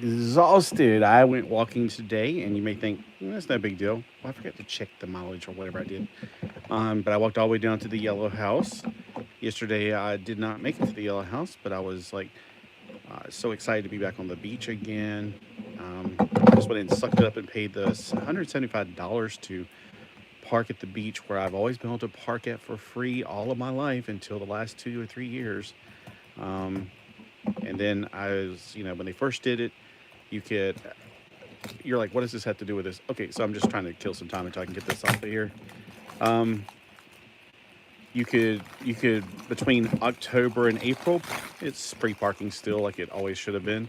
exhausted. I went walking today, and you may think, that's no big deal. Well, I forgot to check the mileage or whatever I did. But I walked all the way down to the Yellow House. Yesterday, I did not make it to the Yellow House, but I was like so excited to be back on the beach again. I just went and sucked it up and paid the $175 to park at the beach where I've always been able to park at for free all of my life until the last 2 or 3 years. And then I was, when they first did it, you're like, what does this have to do with this? Okay, so I'm just trying to kill some time until I can get this off of here. You could between October and April, it's free parking still, like it always should have been.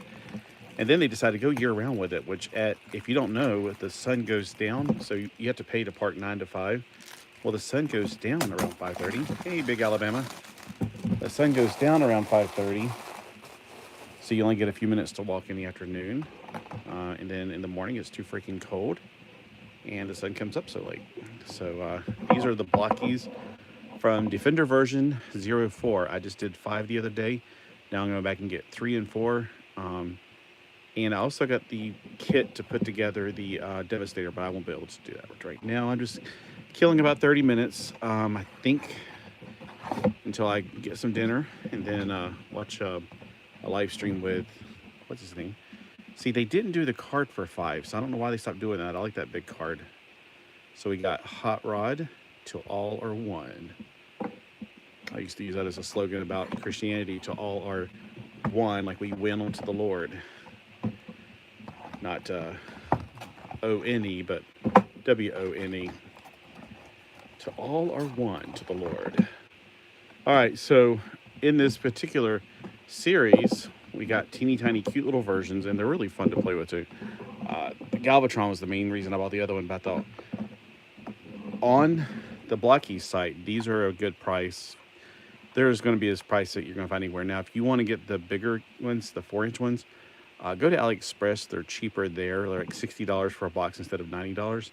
And then they decided to go year round with it, which if you don't know, the sun goes down, so you have to pay to park 9 to 5. Well, the sun goes down around 5:30. Hey, Big Alabama. The sun goes down around 5:30, so you only get a few minutes to walk in the afternoon. And then in the morning, it's too freaking cold, and the sun comes up so late. So these are the Blokees from Defender version 04. I just did 5 the other day. Now I'm going to go back and get 3 and 4. And I also got the kit to put together the Devastator, but I won't be able to do that right now. I'm just killing about 30 minutes, I think, until I get some dinner, and then watch a live stream with, what's his name? See, they didn't do the card for 5, so I don't know why they stopped doing that. I like that big card. So we got Hot Rod, till all are one. I used to use that as a slogan about Christianity, till all are one, like we win onto the Lord. Not O-N-E, but W-O-N-E. To all are one to the Lord. All right, so in this particular series, we got teeny tiny cute little versions, and they're really fun to play with too. The Galvatron was the main reason I bought the other one, but I thought on the Blokees site, these are a good price. There's going to be this price that you're going to find anywhere. Now, if you want to get the bigger ones, the 4-inch ones, go to AliExpress. They're cheaper there. They're like $60 for a box instead of $90.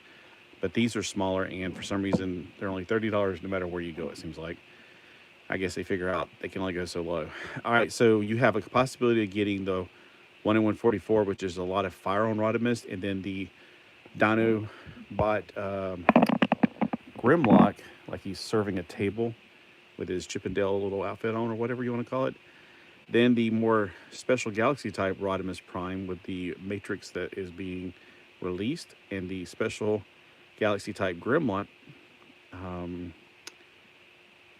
But these are smaller, and for some reason, they're only $30 no matter where you go, it seems like. I guess they figure out they can only go so low. All right, so you have a possibility of getting the 1 in 144, which is a lot of fire on Rodimus, and then the Dinobot Grimlock, like he's serving a table with his Chip and Dale little outfit on, or whatever you want to call it. Then the more special Galaxy type Rodimus Prime with the Matrix that is being released, and the special Galaxy type Grimlock,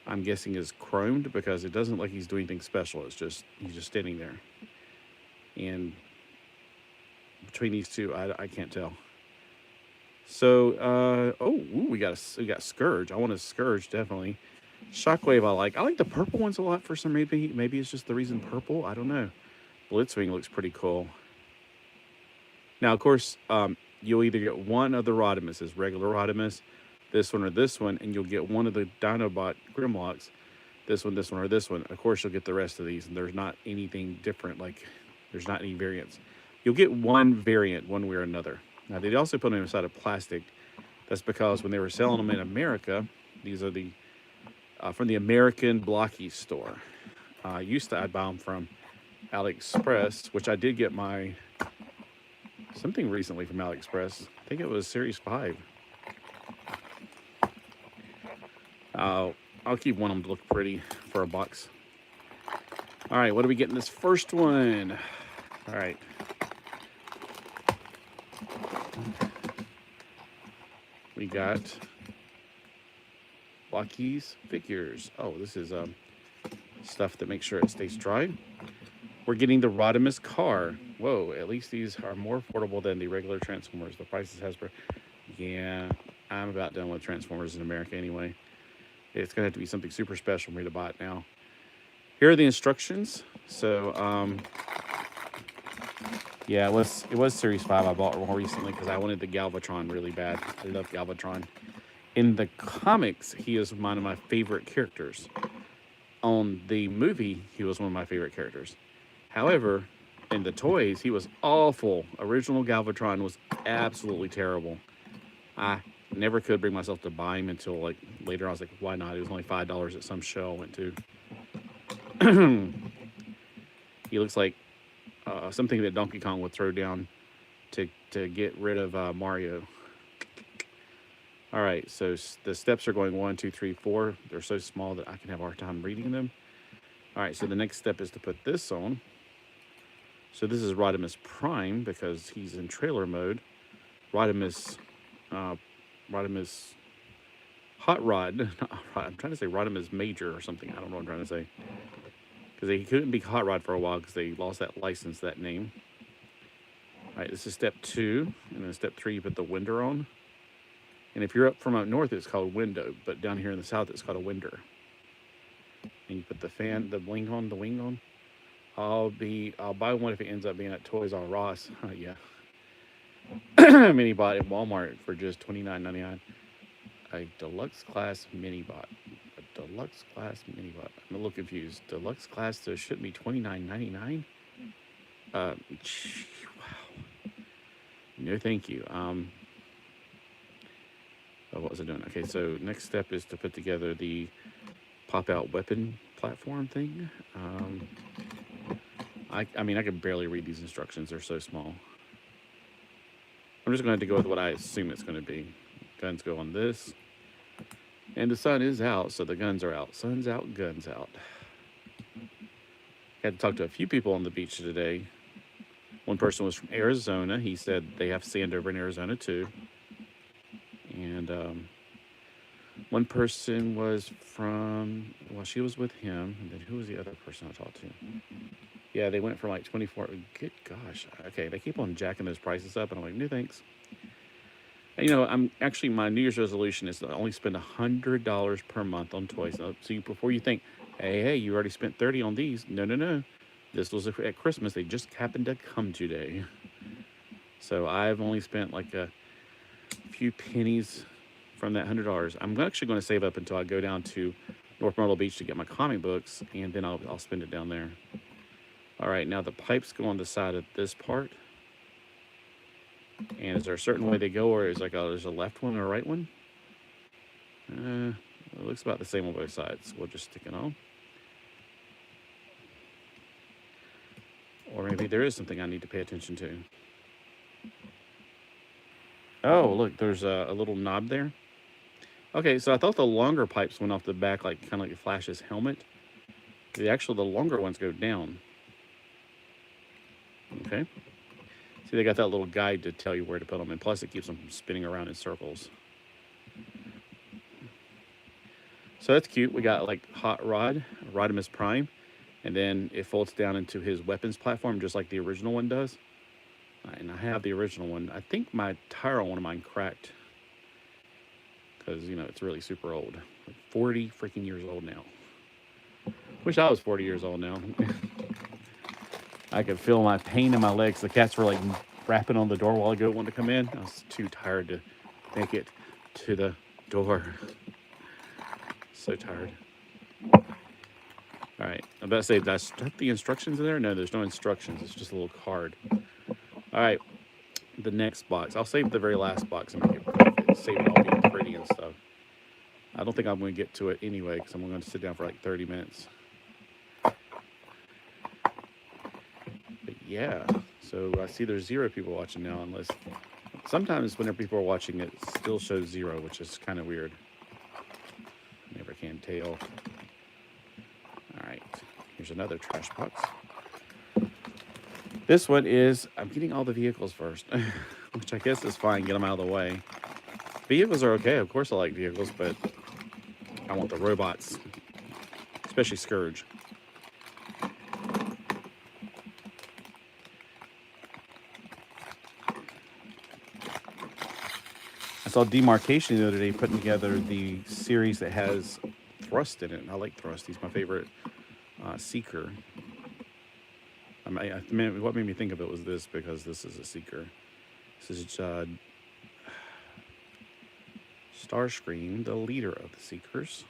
I'm guessing is chromed because it doesn't look like he's doing anything special. It's just, he's just standing there. And between these two, I can't tell. So, we got Scourge. I want a Scourge, definitely. Shockwave I like the purple ones a lot for some reason. Maybe it's just the reason purple. I don't know. Blitzwing looks pretty cool. Now, of course, you'll either get one of the Rodimuses, regular Rodimus, this one or this one, and you'll get one of the Dinobot Grimlocks, this one, or this one. Of course, you'll get the rest of these, and there's not anything different. Like, there's not any variants. You'll get one variant one way or another. Now, they also put them inside of plastic. That's because when they were selling them in America, these are the from the American Blokees store. I'd buy them from AliExpress, which I did get something recently from AliExpress. I think it was Series 5. I'll keep one of them to look pretty for a box. All right, what do we get in this first one? All right. We got Blokees figures. Oh, this is stuff that makes sure it stays dry. We're getting the Rodimus car. Whoa, at least these are more affordable than the regular Transformers. The prices yeah, I'm about done with Transformers in America anyway. It's gonna have to be something super special for me to buy it now. Here are the instructions. So yeah, it was Series 5 I bought more recently because I wanted the Galvatron really bad. I love Galvatron. In the comics, he is one of my favorite characters. On the movie, he was one of my favorite characters. However, in the toys, he was awful. Original Galvatron was absolutely terrible. I never could bring myself to buy him until like later. I was like, why not? It was only $5 at some show I went to. He looks like something that Donkey Kong would throw down to get rid of Mario. All right, so the steps are going 1, 2, 3, 4. They're so small that I can have a hard time reading them. All right, so the next step is to put this on. So this is Rodimus Prime because he's in trailer mode. Rodimus Hot Rod. I'm trying to say Rodimus Major or something. I don't know what I'm trying to say. Because he couldn't be Hot Rod for a while because they lost that license, that name. All right, this is step 2. And then step 3, you put the winder on. And if you're up from up north, it's called window. But down here in the south, it's called a winder. And you put the fan, the wing on. I'll buy one if it ends up being at Toys R Us. Yeah. Mini bot at Walmart for just $29.99. A deluxe class mini bot. A deluxe class mini bot. I'm a little confused. Deluxe class, so it shouldn't be $29.99? Wow. No, thank you. What was I doing? Okay, so next step is to put together the pop-out weapon platform thing. I mean, I can barely read these instructions. They're so small. I'm just going to have to go with what I assume it's going to be. Guns go on this. And the sun is out, so the guns are out. Sun's out, guns out. Had to talk to a few people on the beach today. One person was from Arizona. He said they have sand over in Arizona too. And one person was from, well, she was with him. And then who was the other person I talked to? Yeah, they went from like 24. Good gosh. Okay, they keep on jacking those prices up. And I'm like, no thanks. And, you know, my New Year's resolution is to only spend $100 per month on toys. So before you think, hey, you already spent $30 on these. No. This was at Christmas. They just happened to come today. So I've only spent like a few pennies from that $100. I'm actually going to save up until I go down to North Myrtle Beach to get my comic books, and then I'll spend it down there. All right, now the pipes go on the side of this part. And is there a certain way they go, or is there's a left one or a right one? It looks about the same on both sides. We'll just stick it on. Or maybe there is something I need to pay attention to. Oh, look, there's a little knob there. Okay, so I thought the longer pipes went off the back, like kind of like Flash's helmet. The longer ones go down. Okay. See, they got that little guide to tell you where to put them, and plus it keeps them from spinning around in circles. So that's cute. We got like Hot Rod, Rodimus Prime, and then it folds down into his weapons platform just like the original one does. And I have the original one. I think my tire on one of mine cracked because, you know, it's really super old. Like 40 freaking years old now. Wish I was 40 years old now. I could feel my pain in my legs. The cats were like rapping on the door while ago wanted to come in. I was too tired to make it to the door. So tired. All right. I'm about to say, did I stuff the instructions in there? No, there's no instructions. It's just a little card. All right. The next box. I'll save the very last box and make it perfect. Save it all being pretty and stuff. I don't think I'm going to get to it anyway because I'm going to sit down for like 30 minutes. Yeah, so I see there's 0 people watching now, unless sometimes whenever people are watching it still shows 0, which is kind of weird. Never can tell. All right, here's another trash box. This one is, I'm getting all the vehicles first, which I guess is fine, get them out of the way. Vehicles are okay, of course I like vehicles, but I want the robots, especially Scourge. I saw Demarcation the other day putting together the series that has Thrust in it. I like Thrust. He's my favorite Seeker. What made me think of it was this, because this is a Seeker. This is Starscream, the leader of the Seekers.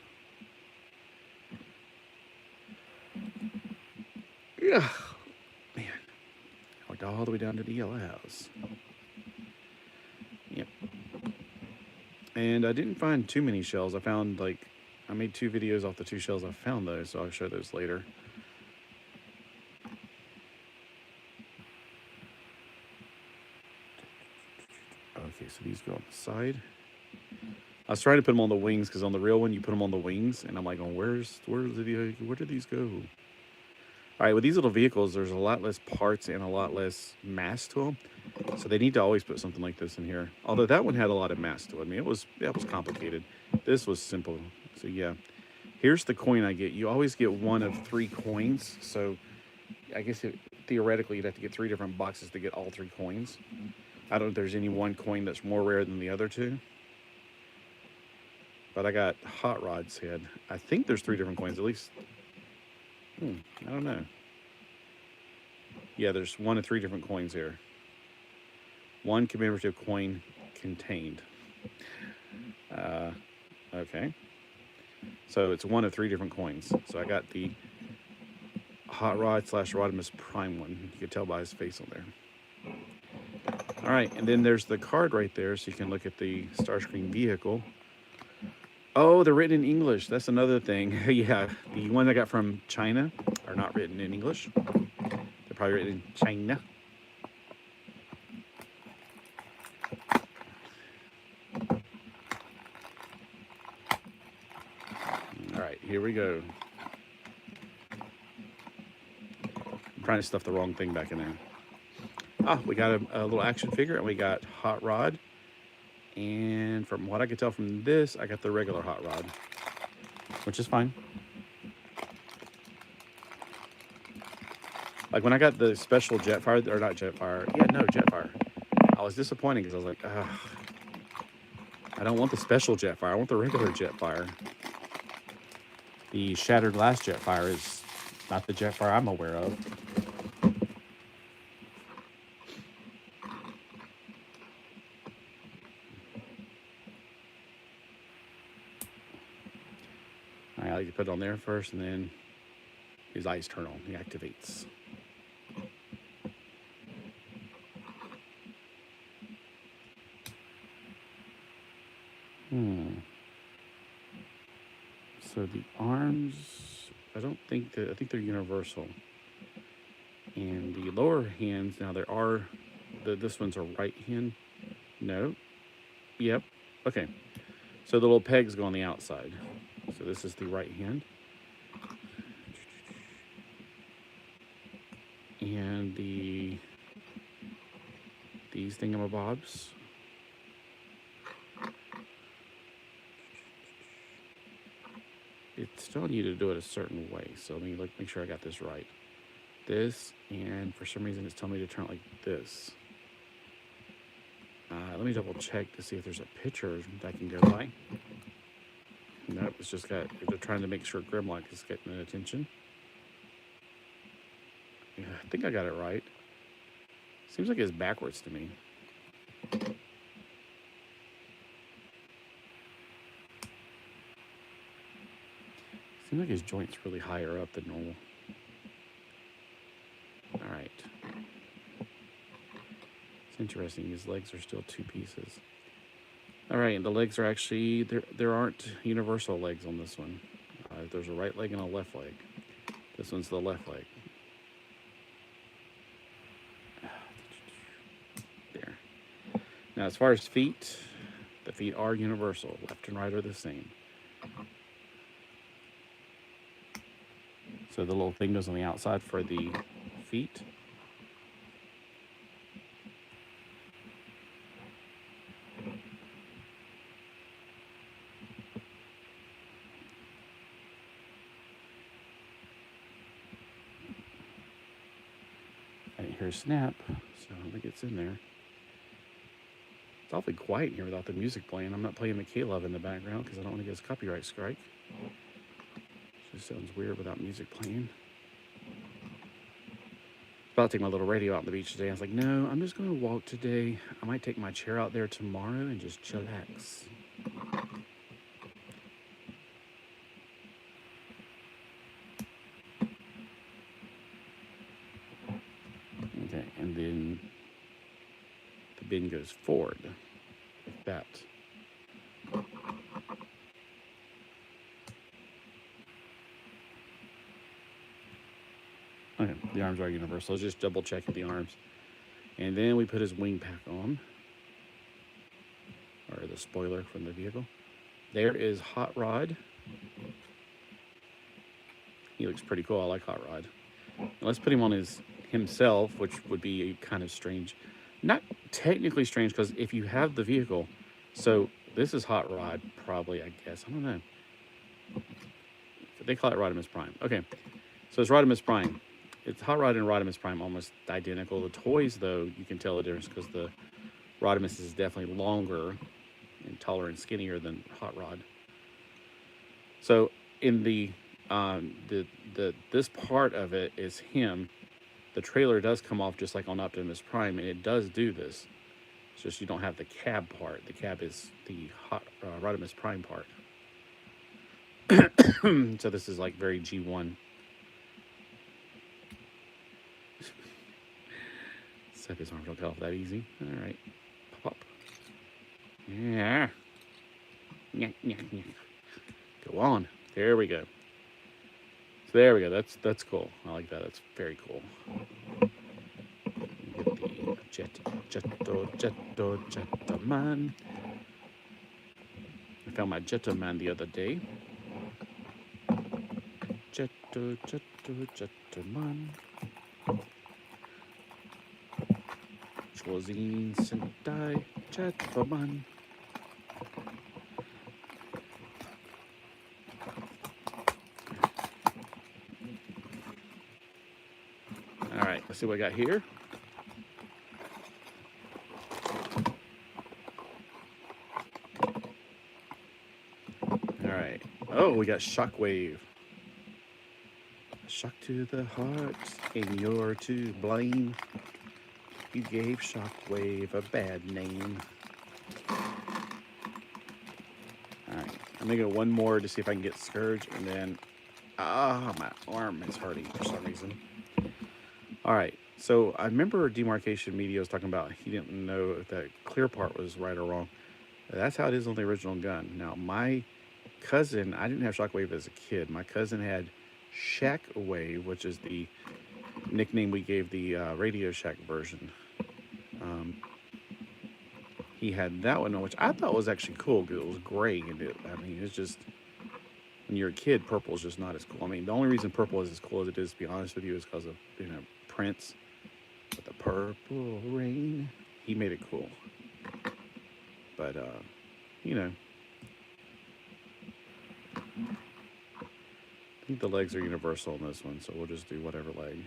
Yeah, man. I walked all the way down to the yellow house. Yep. And I didn't find too many shells. I made 2 videos off the 2 shells I found those, so I'll show those later. Okay, so these go on the side. I was trying to put them on the wings because on the real one you put them on the wings, and I'm like, oh, where do these go? All right, with these little vehicles, there's a lot less parts and a lot less mass to them, so they need to always put something like this in here. Although that one had a lot of mass to it. I mean, that was complicated. This was simple. So yeah, here's the coin I get. You always get one of 3 coins. So I guess theoretically you'd have to get 3 different boxes to get all 3 coins. I don't know if there's any one coin that's more rare than the other 2. But I got Hot Rod's head. I think there's 3 different coins, at least. I don't know. Yeah, there's 1 of 3 different coins here. 1 commemorative coin contained. Okay. So it's 1 of 3 different coins. So I got the Hot Rod / Rodimus Prime one. You can tell by his face on there. All right, and then there's the card right there, so you can look at the Starscream vehicle. Oh, they're written in English. That's another thing. Yeah, the ones I got from China are not written in English. They're probably written in China. All right, here we go. I'm trying to stuff the wrong thing back in there. Ah, we got a little action figure, and we got Hot Rod. And from what I could tell from this, I got the regular Hot Rod, which is fine. Like when I got the special Jetfire, or not Jetfire, yeah, no, Jetfire. I was disappointed because I was like, ugh, I don't want the special Jetfire. I want the regular Jetfire. The Shattered Glass Jetfire is not the Jetfire I'm aware of. I like to put it on there first, and then his eyes turn on. He activates. So the arms, I think they're universal. And the lower hands, now there are, this one's a right hand. No. Yep. Okay. So the little pegs go on the outside. So this is the right hand. And these thingamabobs. It's telling you to do it a certain way. So let me make sure I got this right. This, and for some reason it's telling me to turn it like this. Let me double check to see if there's a picture that I can go by. Nope, it's just they're trying to make sure Grimlock is getting attention. Yeah, I think I got it right. Seems like it's backwards to me. Seems like his joint's really higher up than normal. All right. It's interesting. His legs are still 2 pieces. All right, and the legs are actually, there aren't universal legs on this one. There's a right leg and a left leg. This one's the left leg. There. Now, as far as feet, the feet are universal. Left and right are the same. So the little thing goes on the outside for the feet. I didn't hear a snap, so I don't think it's in there. It's awfully quiet here without the music playing. I'm not playing Michaela in the background because I don't want to get a copyright strike. It just sounds weird without music playing. About to take my little radio out on the beach today. I was like, no, I'm just going to walk today. I might take my chair out there tomorrow and just chillax. Okay, and then the bin goes forward like that. Okay, the arms are universal. Just double check the arms. And then we put his wing pack on. or the spoiler from the vehicle. There is Hot Rod. He looks pretty cool. I like Hot Rod. Now let's put him on himself, which would be kind of strange. Not technically strange, because if you have the vehicle, so this is Hot Rod, probably, I guess. I don't know. They call it Rodimus Prime. Okay, so it's Rodimus Prime. It's Hot Rod and Rodimus Prime, almost identical. The toys, though, you can tell the difference because the Rodimus is definitely longer and taller and skinnier than Hot Rod. So in this part of it is him. The trailer does come off just like on Optimus Prime, and it does do this. It's just you don't have the cab part. The cab is the Rodimus Prime part. So this is like very G1. Except his arms don't cut off that easy. All right, pop up. Yeah. Go on. There we go. So there we go. That's cool. I like that. That's very cool. Get the Jetto man. I found my Jetto man the other day. Jetto man. 中文標準 Jetto man. All right, let's see what I got here. All right. Oh, we got Shockwave. Shock to the heart, and you're to blame. You gave Shockwave a bad name. Alright, I'm gonna go one more to see if I can get Scourge, and then... my arm is hurting for some reason. Alright, so I remember Demarcation Media was talking about he didn't know if that clear part was right or wrong. That's how it is on the original gun. Now, my cousin, I didn't have Shockwave as a kid. My cousin had Shackwave, which is the nickname we gave the Radio Shack version. He had that one, which I thought was actually cool because it was gray, and it's just, when you're a kid, purple is just not as cool. I mean, the only reason purple is as cool as it is, to be honest with you, is because of, Prince with the Purple Rain. He made it cool. But, I think the legs are universal on this one, so we'll just do whatever leg.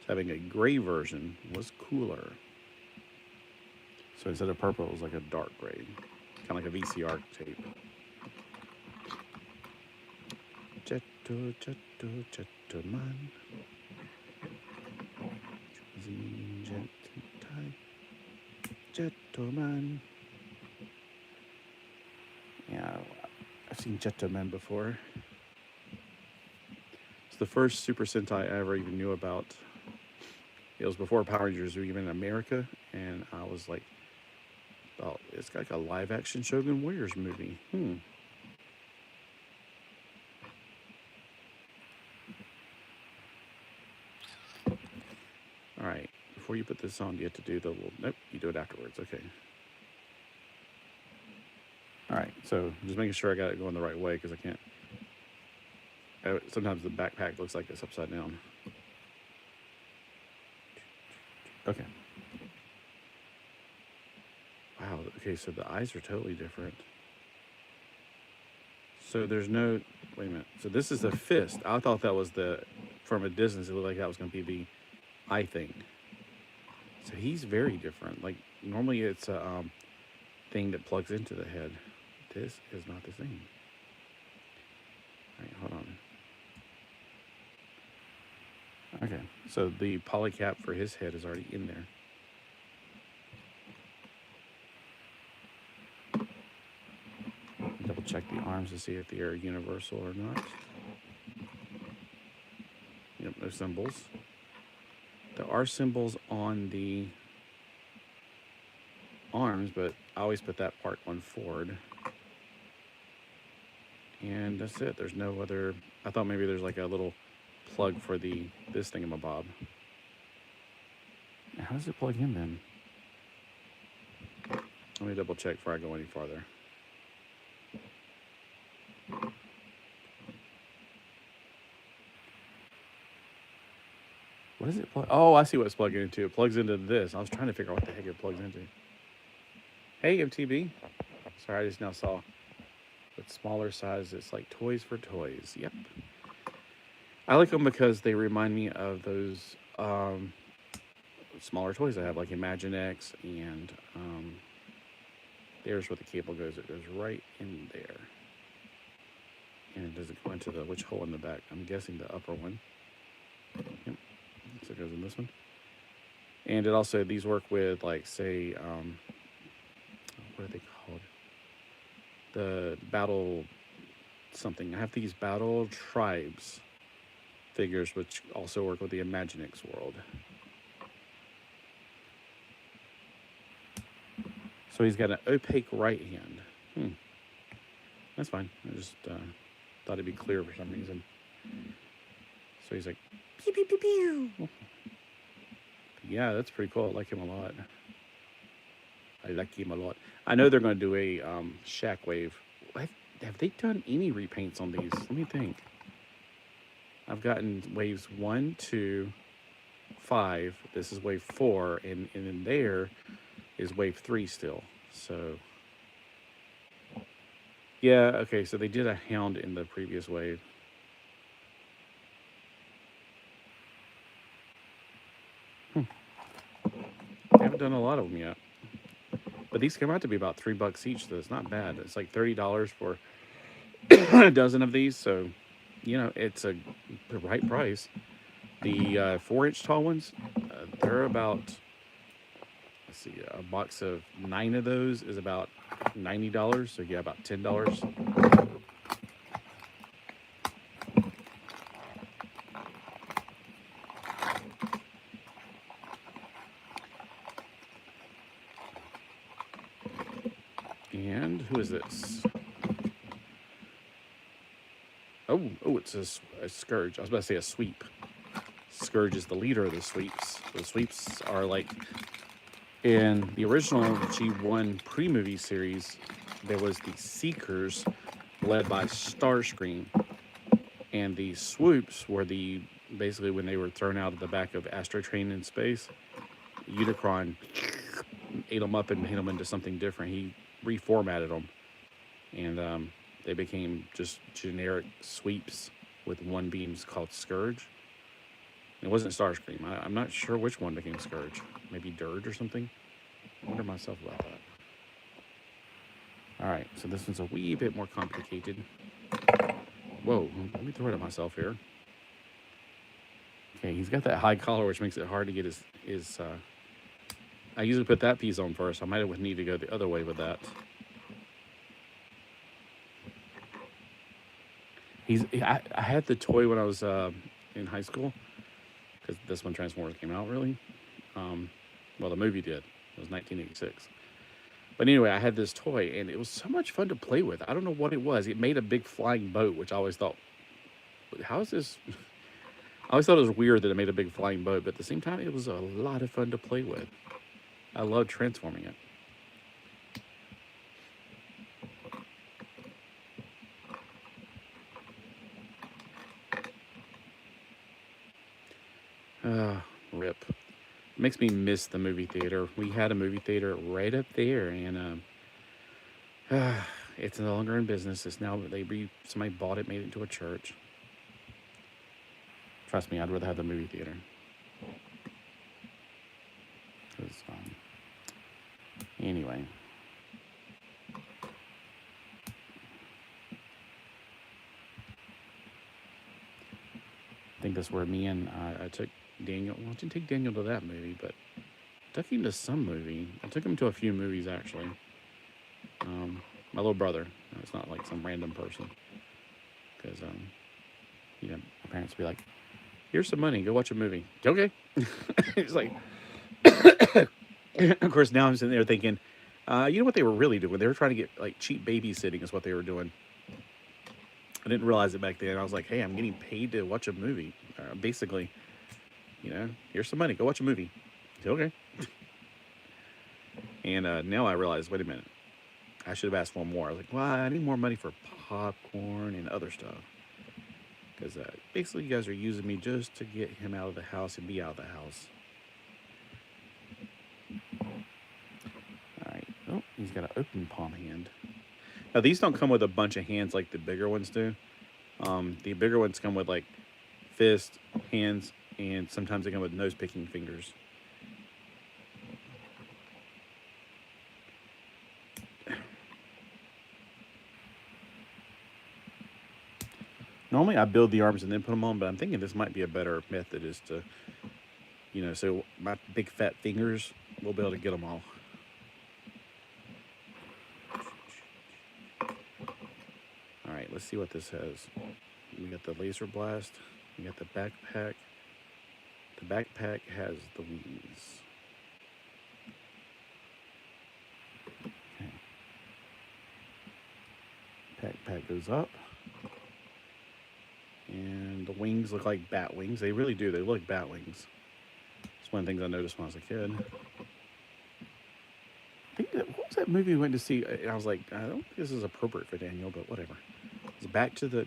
Having a gray version was cooler. So instead of purple, it was like a dark gray. Kind of like a VCR tape. Jetto man. Jetto man. Yeah, I've seen Jetto man before. It's the first Super Sentai I ever even knew about. It was before Power Rangers were even in America, and I was like, oh, it's like a live-action Shogun Warriors movie. All right, before you put this on, you have to do the little, nope, you do it afterwards, okay. All right, so just making sure I got it going the right way, because I can't, sometimes the backpack looks like it's upside down. Okay. Wow, okay, so the eyes are totally different. So there's no, wait a minute. So this is a fist. I thought that was from a distance, it looked like that was going to be the eye thing. So he's very different. Like, normally it's a thing that plugs into the head. This is not the same. All right, hold on. Okay, so the polycap for his head is already in there. Double check the arms to see if they are universal or not. Yep, no symbols. There are symbols on the arms, but I always put that part one forward. And that's it. There's no other, I thought maybe there's like a little plug for this thingamabob. how does it plug in then? Let me double check before I go any farther. What is it plug? Oh, I see what it's plugging into. It plugs into this. I was trying to figure out what the heck it plugs into. Hey, MTB. Sorry, I just now saw. But smaller size, it's like Toys for Toys. Yep. I like them because they remind me of those smaller toys I have, like Imaginext, and there's where the cable goes. It goes right in there. And it doesn't go into which hole in the back? I'm guessing the upper one. Yep. So it goes in this one. And it also, these work with, like, say, what are they called? The battle something. I have these battle tribes figures, which also work with the Imaginext world. So he's got an opaque right hand. That's fine. I just thought it'd be clear for some reason. So he's like, pew, pew, pew, pew. Yeah, that's pretty cool. I like him a lot. I like him a lot. I know they're going to do a Shockwave. Have they done any repaints on these? Let me think. I've gotten waves 1, 2, 5. This is wave 4, and in there is wave 3 still. So yeah, okay. So they did a Hound in the previous wave. I haven't done a lot of them yet. But these come out to be about $3 each, so it's not bad. It's like $30 for a dozen of these, so you know it's the right price. The 4-inch tall ones, they're about, let's see, a box of 9 of those is about $90, so yeah, about $10. And who is this? Oh, it's a Scourge. I was about to say a Sweep. Scourge is the leader of the Sweeps. The Sweeps are like, in the original G1 pre-movie series, there was the Seekers led by Starscream. And the Swoops were basically when they were thrown out of the back of Astro Train in space, Unicron ate them up and made them into something different. He reformatted them, and they became just generic Sweeps with one beams called Scourge. It wasn't Starscream. I'm not sure which one became Scourge. Maybe Dirge or something. I wonder myself about that. All right, so this one's a wee bit more complicated. Whoa, let me throw it at myself here. Okay, he's got that high collar, which makes it hard to get his I usually put that piece on first. I might need to go the other way with that. I had the toy when I was in high school, because this one Transformers came out, really. Well, the movie did. It was 1986. But anyway, I had this toy, and it was so much fun to play with. I don't know what it was. It made a big flying boat, which I always thought, how is this? I always thought it was weird that it made a big flying boat, but at the same time, it was a lot of fun to play with. I loved transforming it. Rip. It makes me miss the movie theater. We had a movie theater right up there, and it's no longer in business. It's now somebody bought it, made it into a church. Trust me, I'd rather have the movie theater. Anyway. I think that's where me and I took Daniel. Well, I didn't take Daniel to that movie, but I took him to some movie. I took him to a few movies, actually. My little brother. It's not like some random person. Because, you know, my parents would be like, here's some money, go watch a movie. Okay. It's like, of course, now I'm sitting there thinking, you know what they were really doing? They were trying to get, like, cheap babysitting is what they were doing. I didn't realize it back then. I was like, hey, I'm getting paid to watch a movie. Basically, you know, here's some money, go watch a movie. Okay. And now I realize, wait a minute, I should have asked for more. I was like, well, I need more money for popcorn and other stuff. Because basically you guys are using me just to get him out of the house and be out of the house. All right. Oh, he's got an open palm hand. Now, these don't come with a bunch of hands like the bigger ones do. The bigger ones come with, like, fist, hands, and sometimes they come with nose-picking fingers. Normally I build the arms and then put them on, but I'm thinking this might be a better method is to, so my big fat fingers will be able to get them all. All right, let's see what this has. We got the laser blast. We got the backpack. The backpack has the wings. Okay. Backpack goes up. And the wings look like bat wings. They really do. They look like bat wings. It's one of the things I noticed when I was a kid. What was that movie we went to see? I was like, I don't think this is appropriate for Daniel, but whatever. It's not Back to the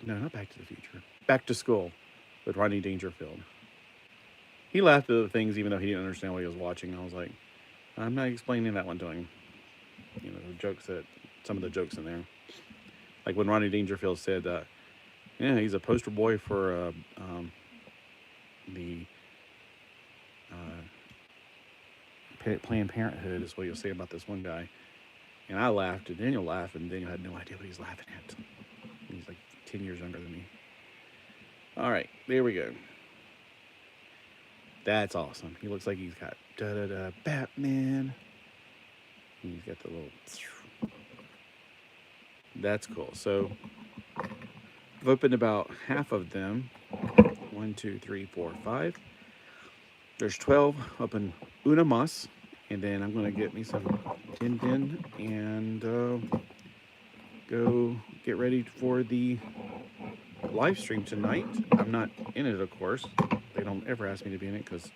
Future. Back to School with Rodney Dangerfield. He laughed at the things even though he didn't understand what he was watching. I was like, I'm not explaining that one to him. Some of the jokes in there. Like when Rodney Dangerfield said, yeah, he's a poster boy for the Planned Parenthood is what you'll say about this one guy. And I laughed, and Daniel laughed, and Daniel had no idea what he's laughing at. He's like 10 years younger than me. All right, there we go. That's awesome. He looks like he's got Batman. And he's got the little... That's cool. So I've opened about half of them. 1, 2, 3, 4, 5. There's 12. Open una más. And then I'm going to get me some Din and go get ready for the live stream tonight. I'm not in it, of course. They don't ever ask me to be in it because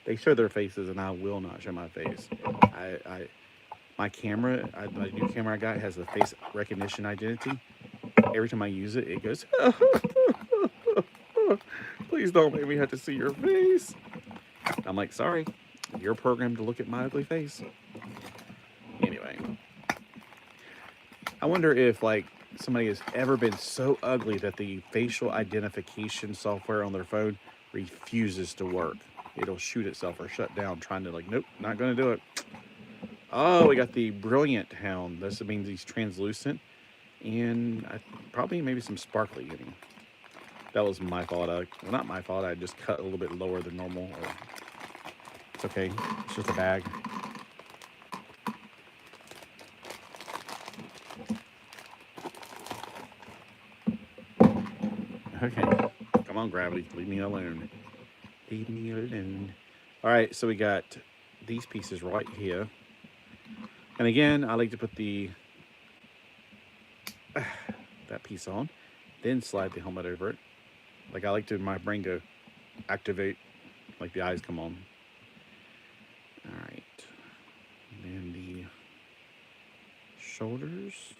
they show their faces and I will not show my face. My camera, my new camera I got has a face recognition identity. Every time I use it, it goes, please don't make me have to see your face. I'm like, sorry, you're programmed to look at my ugly face. Anyway, I wonder if like somebody has ever been so ugly that the facial identification software on their phone refuses to work. It'll shoot itself or shut down trying to like, nope, not going to do it. Oh, we got the brilliant hound. This means he's translucent. And probably maybe some sparkly in him. That was my fault. Well, not my fault. I just cut a little bit lower than normal. It's okay. It's just a bag. Okay. Come on, gravity. Leave me alone. Leave me alone. All right. So we got these pieces right here. And again, I like to put that piece on, then slide the helmet over it. Like I like to, my brain go activate, like the eyes come on. All right, and then the shoulders.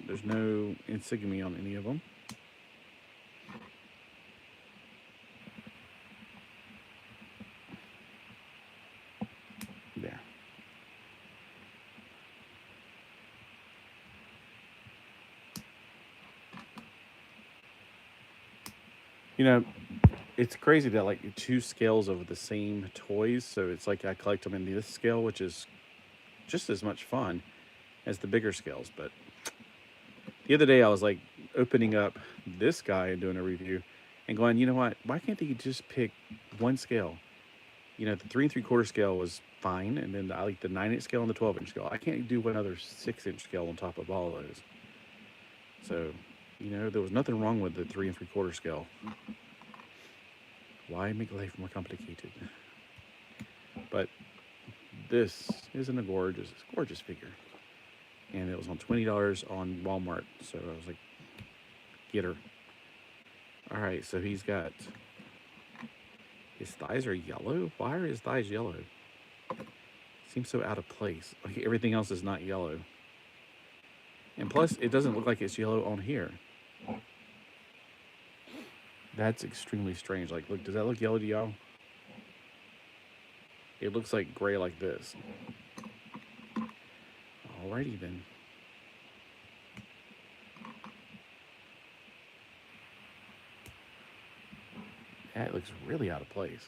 There's no insignia on any of them. There. It's crazy that like two scales of the same toys. So it's like I collect them in this scale, which is just as much fun as the bigger scales. But the other day I was like opening up this guy and doing a review and going, you know what? Why can't they just pick one scale? The 3 3/4 scale was fine. And then I like the 9-inch scale and the 12-inch scale. I can't do one other 6-inch scale on top of all of those. So, there was nothing wrong with the 3 3/4 scale. Why make life more complicated? But this isn't a gorgeous figure. And it was on $20 on Walmart. So I was like, get her. All right, so he's got His thighs are yellow? Why are his thighs yellow? Seems so out of place. Like everything else is not yellow. And plus, it doesn't look like it's yellow on here. That's extremely strange. Like, look, does that look yellow to y'all? It looks like gray like this. Alrighty then. That looks really out of place.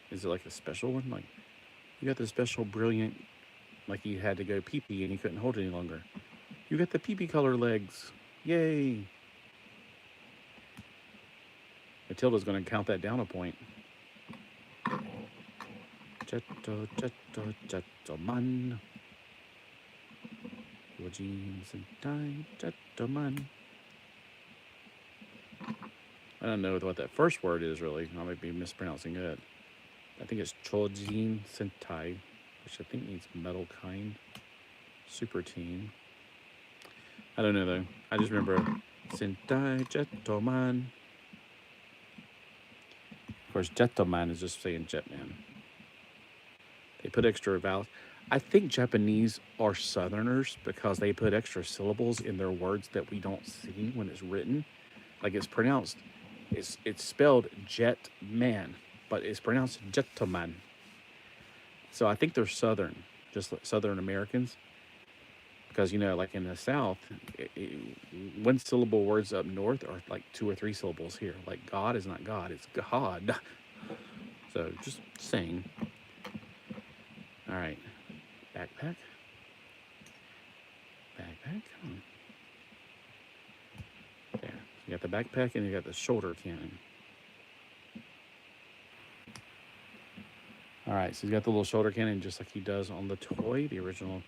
Is it like a special one? Like, you got the special brilliant, like you had to go pee-pee and you couldn't hold it any longer. You got the pee-pee color legs. Yay. Matilda's going to count that down a point. Gentleman. Your jeans and tie, gentleman. I don't know what that first word is really. I might be mispronouncing it. I think it's Chojin-sentai, which I think means metal kind. Super team. I don't know though. I just remember Sentai Jetman. Of course, Jetman is just saying Jetman. They put extra vowels. I think Japanese are Southerners because they put extra syllables in their words that we don't see when it's written. Like it's pronounced, it's spelled Jetman, but it's pronounced Jetman. So I think they're Southern, just like Southern Americans. Because, you know, like in the South, one syllable words up north are like 2 or 3 syllables here. Like God is not God, it's God. So just saying. All right. Backpack. Backpack. There. You got the backpack and you got the shoulder cannon. All right, so he's got the little shoulder cannon just like he does on the toy, the original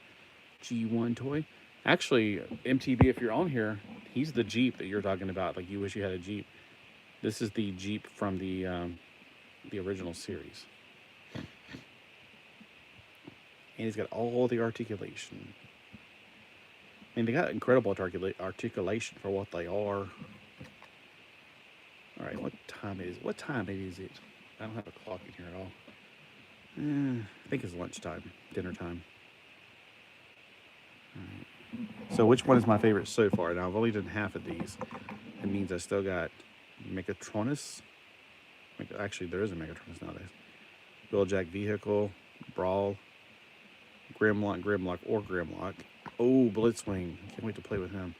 G1 toy. Actually, MTB, if you're on here, he's the Jeep that you're talking about. Like you wish you had a Jeep. This is the Jeep from the original series. And he's got all the articulation. I mean, they got incredible articulation for what they are. All right, what time is it? What time is it? I don't have a clock in here at all. I think it's lunchtime, dinner time. All right. So which one is my favorite so far? Now, I've only done half of these. It means I still got Megatronus. Actually, there is a Megatronus nowadays. Wheeljack Vehicle, Brawl, Grimlock, or Grimlock. Oh, Blitzwing. Can't wait to play with him.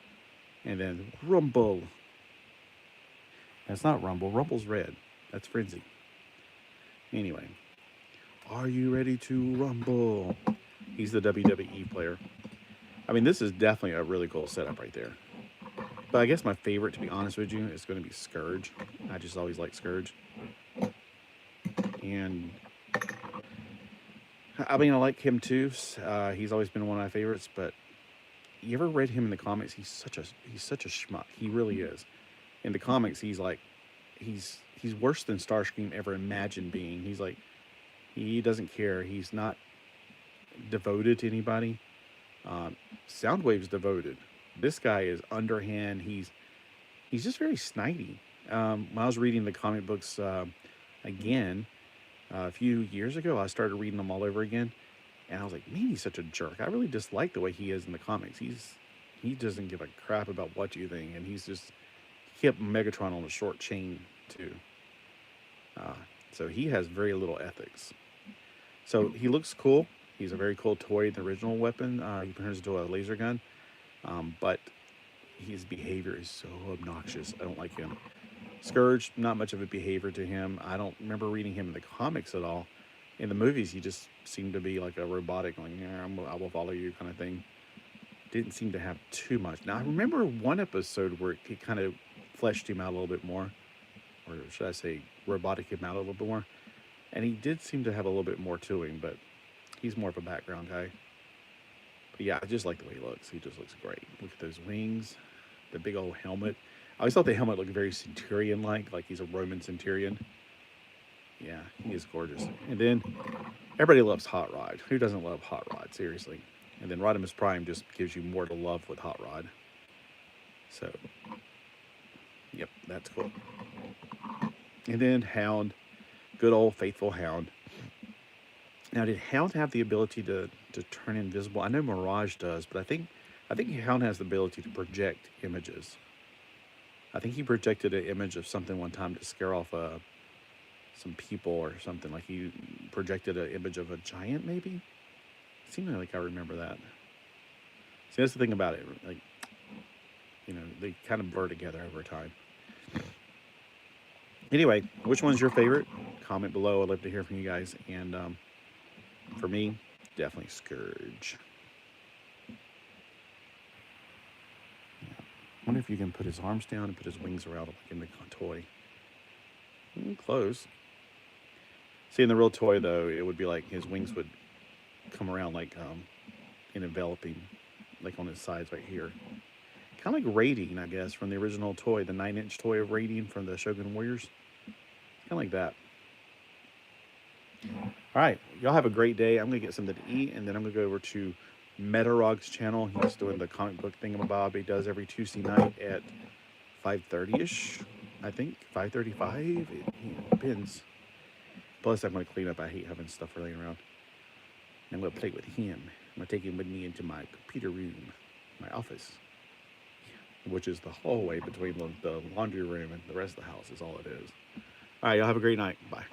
And then Rumble. That's not Rumble. Rumble's red. That's Frenzy. Anyway. Are you ready to rumble? He's the WWE player. I mean, this is definitely a really cool setup right there. But I guess my favorite, to be honest with you, is going to be Scourge. I just always like Scourge. And I mean, I like him too. He's always been one of my favorites. But you ever read him in the comics? He's such a schmuck. He really is. In the comics, he's worse than Starscream ever imagined being. He's like, he doesn't care. He's not devoted to anybody. Soundwave's devoted. This guy is underhand. He's just very snidey. When I was reading the comic books again a few years ago, I started reading them all over again, and I was like, man, he's such a jerk. I really dislike the way he is in the comics. He doesn't give a crap about what you think, and he kept Megatron on a short chain too. So he has very little ethics. So he looks cool. He's a very cool toy. The original weapon, he turns into a laser gun. But his behavior is so obnoxious. I don't like him. Scourge, not much of a behavior to him. I don't remember reading him in the comics at all. In the movies, he just seemed to be like a robotic, like, yeah, I will follow you kind of thing. Didn't seem to have too much. Now, I remember one episode where it kind of fleshed him out a little bit more. Or should I say, robotic him out a little bit more. And he did seem to have a little bit more to him, but he's more of a background guy. But yeah, I just like the way he looks. He just looks great. Look at those wings, the big old helmet. I always thought the helmet looked very Centurion-like he's a Roman Centurion. Yeah, he is gorgeous. And then everybody loves Hot Rod. Who doesn't love Hot Rod? Seriously. And then Rodimus Prime just gives you more to love with Hot Rod. So, yep, that's cool. And then Hound, good old faithful Hound. Now, did Hound have the ability to turn invisible? I know Mirage does, but I think Hound has the ability to project images. I think he projected an image of something one time to scare off some people or something. Like he projected an image of a giant, maybe? It seemed like I remember that. See, that's the thing about it. Like, you know, they kind of blur together over time. Anyway, which one's your favorite? Comment below. I'd love to hear from you guys. And for me, definitely Scourge. Yeah. I wonder if you can put his arms down and put his wings around like in the toy. Close. See, in the real toy, though, it would be like his wings would come around like in enveloping, like on his sides right here. Kind of like Raiding, I guess, from the original toy, the 9-inch toy of Raiding from the Shogun Warriors. Kind of like that. All right, y'all have a great day. I'm going to get something to eat, and then I'm going to go over to Metarog's channel. He's doing the comic book thingamabob he does every Tuesday night at 5:30-ish, I think. 5:35? It depends. Plus, I'm going to clean up. I hate having stuff laying around. And I'm going to play with him. I'm going to take him with me into my computer room, my office, which is the hallway between the laundry room and the rest of the house is all it is. All right, y'all have a great night. Bye.